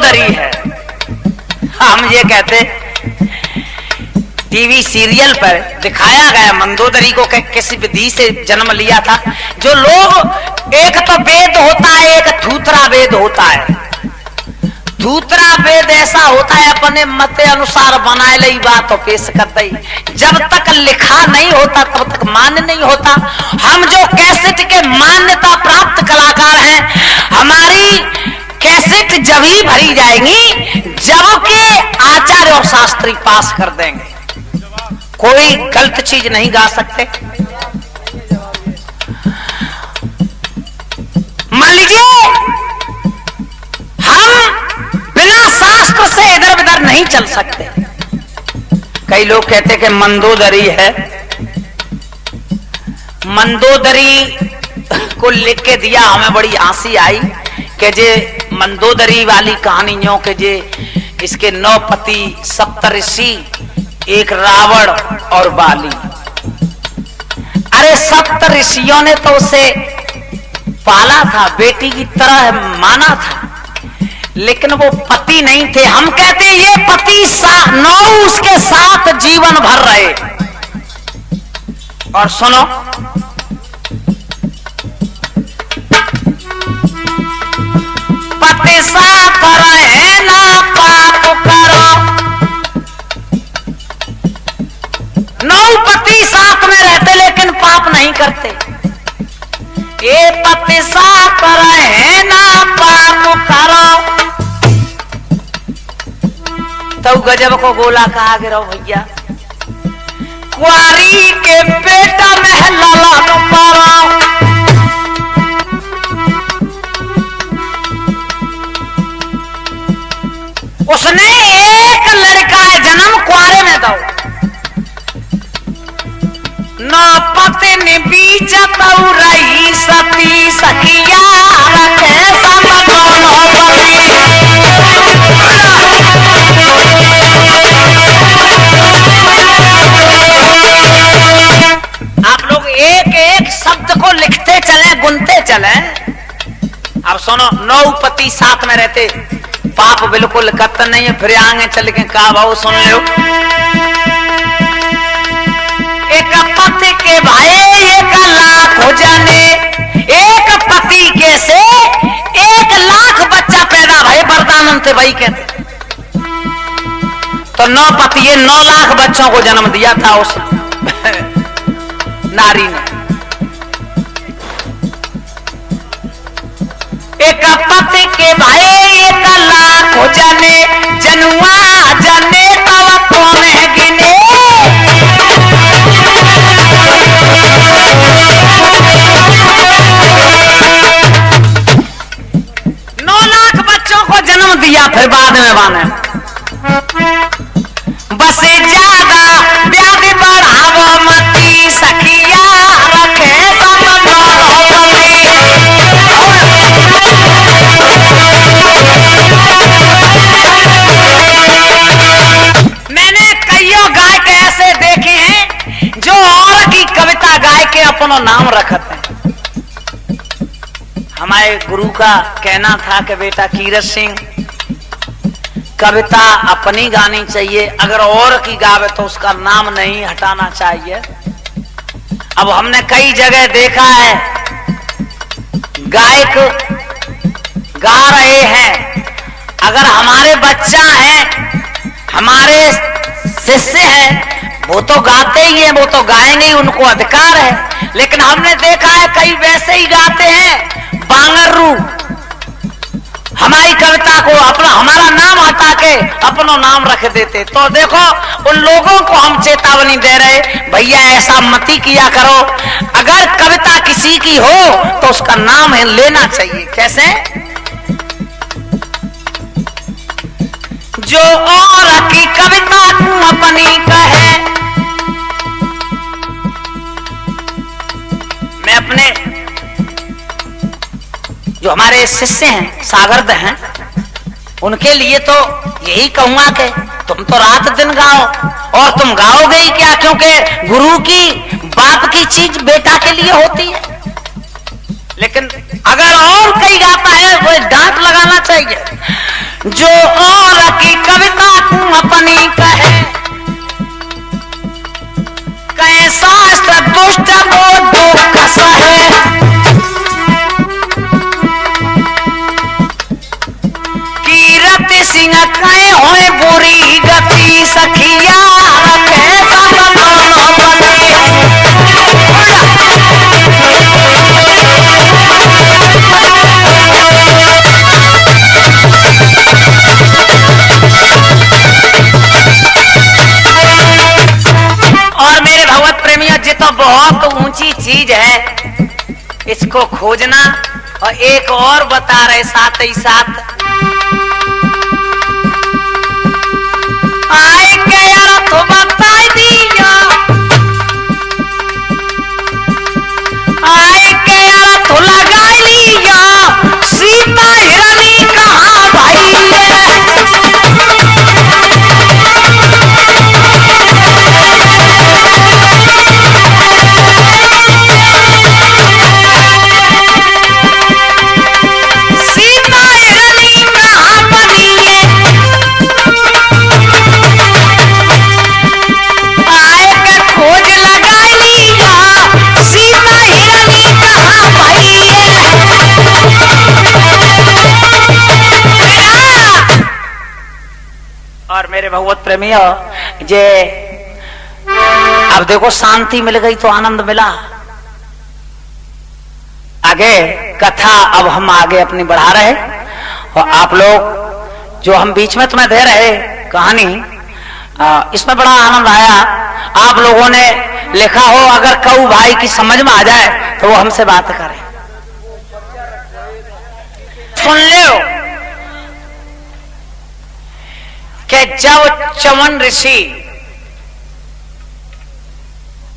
मंदोदरी है। हम ये कहते टीवी सीरियल पर दिखाया गया मंदोदरी को किस विधि से जन्म लिया था। जो लोग, एक तो वेद होता है, एक धूतरा वेद होता है। धूतरा वेद ऐसा होता है अपने मत अनुसार बनाए ली बात तो पेश कर दई, जब तक लिखा नहीं होता तब तक मान्य नहीं होता। हम जो कैसेट के मान्यता प्राप्त कलाकार हैं, हमारी कैसेट जब ही भरी जाएंगी जबकि आचार्य और शास्त्री पास कर देंगे। कोई गलत चीज नहीं गा सकते। मान लीजिए हम बिना शास्त्र से इधर उधर नहीं चल सकते। कई लोग कहते कि मंदोदरी है, मंदोदरी को लिख के दिया, हमें बड़ी हंसी आई कि जे मंदोदरी वाली कहानियों के जे इसके 9 पति, 7 ऋषि, एक रावण और बाली। अरे 7 ऋषियों ने तो उसे पाला था, बेटी की तरह माना था, लेकिन वो पति नहीं थे। हम कहते ये पति 9 उसके साथ जीवन भर रहे। और सुनो, पति साथ रहे ना पाप करो। 9 पति साथ में रहते लेकिन पाप नहीं करते। ये पति साथ रहे ना पाप करो। तो गजब को गोला कहा गिरो भैया, कुआरी के बेटा में ललन पारो। उसने एक लड़का है जन्म कुआरे में दो। 9 पति ने बीच तऊ रही सती सखिया रखे सब दोनों पति। आप लोग एक एक शब्द को लिखते चले, गुनते चले। अब सुनो, 9 पति साथ में रहते, पाप बिल्कुल करते नहीं है। फिर आगे चल के कहा भाव सुन लो, एक पति के भाई 1 लाख हो जाने, एक पति के से 1 लाख बच्चा पैदा भाई वरदानंद थे भाई कहते। तो 9 पति, ये 9 लाख बच्चों को जन्म दिया था उस नारी ने। एक पति के भाई 1 लाख हो जाने, जनुआ जाने तब कौन है गिने। 9 लाख बच्चों को जन्म दिया, फिर बाद में बाने बस ज्यादा व्याधि बढ़ावो मती सखिया रखे सब दोनों पति। मैंने कईयों गायक ऐसे देखे हैं जो और की कविता गाय के अपना नाम रखते हैं। हमारे गुरु का कहना था कि बेटा कीरत सिंह, कविता अपनी गानी चाहिए, अगर और की गावे तो उसका नाम नहीं हटाना चाहिए। अब हमने कई जगह देखा है गायक गा रहे हैं, अगर हमारे बच्चा हैं, हमारे शिष्य हैं, वो तो गाते ही हैं, वो तो गाएंगे ही, उनको अधिकार है। लेकिन हमने देखा है कई वैसे ही गाते हैं बांगरू, हमारी कविता को अपना हमारा नाम हटा के अपना नाम रख देते। तो देखो उन लोगों को हम चेतावनी दे रहे, भैया ऐसा मती किया करो। अगर कविता किसी की हो तो उसका नाम है लेना चाहिए। कैसे? जो और की कविता तू अपनी कहे। मैं अपने जो हमारे शिष्य हैं, सागर्द हैं, उनके लिए तो यही कहूंगा कि तुम तो रात दिन गाओ, और तुम गाओगे ही क्या, क्योंकि गुरु की बाप की चीज बेटा के लिए होती है। लेकिन अगर और कोई गाता है वो डांट लगाना चाहिए। जो और की कविता तू अपनी कहे, कहे शास्त्र दुष्ट वो दुख सहे। कीरत सिंह कहे होए बुरी गति, सखिया रखे सब दोनों बने। और मेरे भगवत प्रेमियों, ये तो बहुत ऊंची चीज है, इसको खोजना। और एक और बता रहे साथ ही साथ, आए के अर्थ बता दिया, आए के अर्थ लगा लिया, सीता हिरणी कहाँ भाई है। और मेरे भगवत प्रेमियों, जे अब देखो शांति मिल गई तो आनंद मिला। आगे कथा अब हम आगे अपनी बढ़ा रहे, और आप लोग जो हम बीच में तुम्हें दे रहे कहानी, इसमें बड़ा आनंद आया। आप लोगों ने लिखा हो, अगर कऊ भाई की समझ में आ जाए तो वो हमसे बात करें। सुन लो कि जब चवन ऋषि,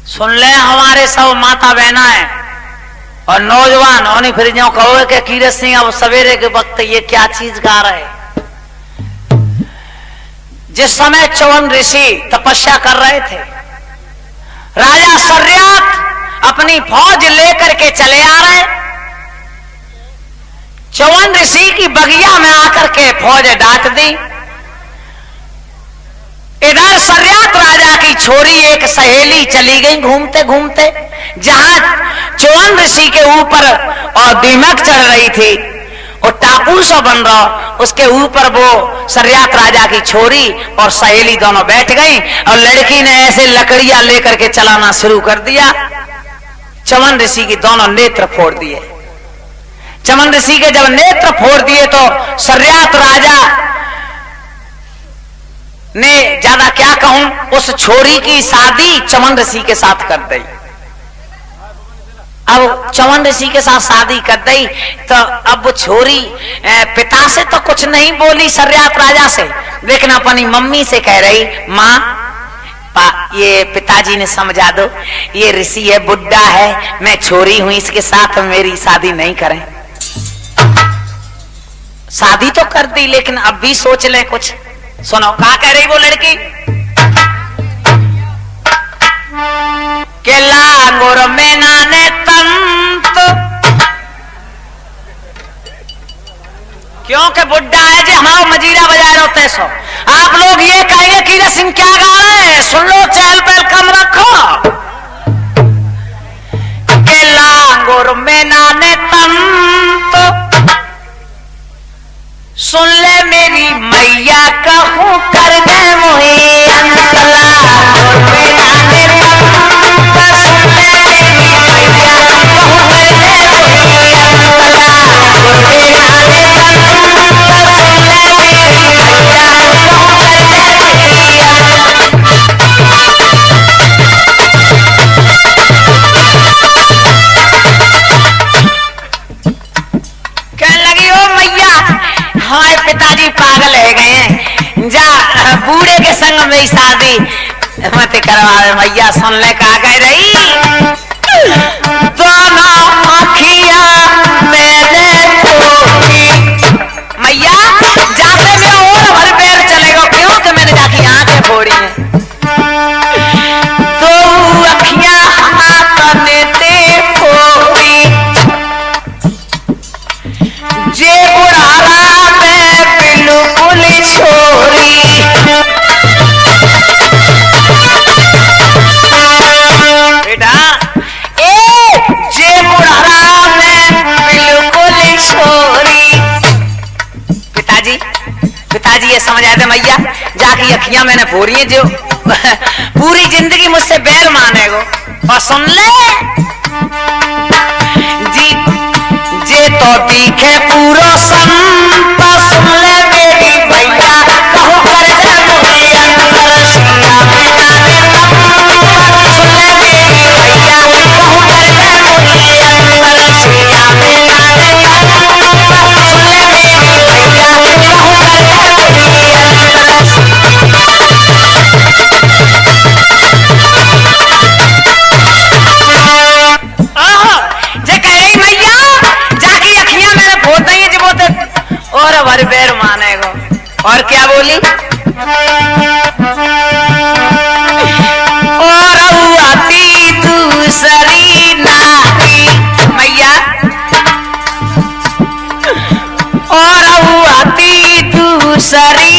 सुन ले हमारे सब माता बहना है और नौजवान होनी, फिर जो कहो कि कीरत सिंह अब सवेरे के वक्त ये क्या चीज गा रहे। जिस समय चवन ऋषि तपस्या कर रहे थे, राजा सर्यात अपनी फौज लेकर के चले आ रहे। चवन ऋषि की बगिया में आकर के फौज डांट दी। इधर सर्यात राजा की छोरी एक सहेली चली गई घूमते घूमते, जहां चवन ऋषि के ऊपर और दीमक चढ़ रही थी और टापू सा बन रहा, उसके ऊपर वो सर्यात राजा की छोरी और सहेली दोनों बैठ गई और लड़की ने ऐसे लकड़ियां लेकर के चलाना शुरू कर दिया। चवन ऋषि की दोनों नेत्र फोड़ दिए। चवन ऋषि के जब नेत्र फोड़ दिए तो सर्यात राजा ने, ज्यादा क्या कहूं, उस छोरी की शादी चवन ऋषि के साथ कर दी। अब चवन ऋषि के साथ शादी कर दी तो अब वो छोरी पिता से तो कुछ नहीं बोली सर्यात राजा से, लेकिन अपनी मम्मी से कह रही, माँ ये पिताजी ने समझा दो, ये ऋषि है, बुड्ढा है, मैं छोरी हूं, इसके साथ मेरी शादी नहीं करें। शादी तो कर दी, लेकिन अब भी सोच ले कुछ। सुनो क्या कह रही वो लड़की, के लांगुर में नाने तंत, क्योंकि बुड्ढा है जी, हमारा मजीरा बजा रहे होते सो। आप लोग ये कहेंगे कीरत सिंह क्या गा रहे हैं, सुन लो, चहल पहल कम रखो। के लांगुर में नाने तंत, सुन ले मेरी मैया कहूं कर दे मुहे अंतला। सुन ले मेरी मैया कहूं कर दे मुहे अंतला। कहने लगी, ओ मैया, हमारे पिताजी पागल है गए हैं, जा बूढ़े के संग में शादी मत करवावे। मैया सुन ले कहा कह रही, दोनों आँखिया मेरे फोड़ी। मैया जाते में और भर पेड़ चलेगा, क्यों कि मैंने जाके आंखें फोड़ी हैं। दो अखियां हाथ में ते फोड़ी, जे बुढ़ारा में बिल्कुल पिताजी ये समझ आए थे मैया जाकी अखियां मैंने फोड़ी है जो पूरी जिंदगी मुझसे बैर मानेगो और सुन ले जी जे तो दिखे पूरा संत सुन ले मेरी भैया कहूं कर जा मुझे अंतर सिया मिटाने सुन ले मेरी भैया कहूं कर जा मुझे अंतर सिया मिटाने सुन ले मेरी भैया कहूं कर जा मुझे अंतर और हमारे पैर मानेगो और क्या बोली और आती दूसरी नारी मैया और आती दूसरी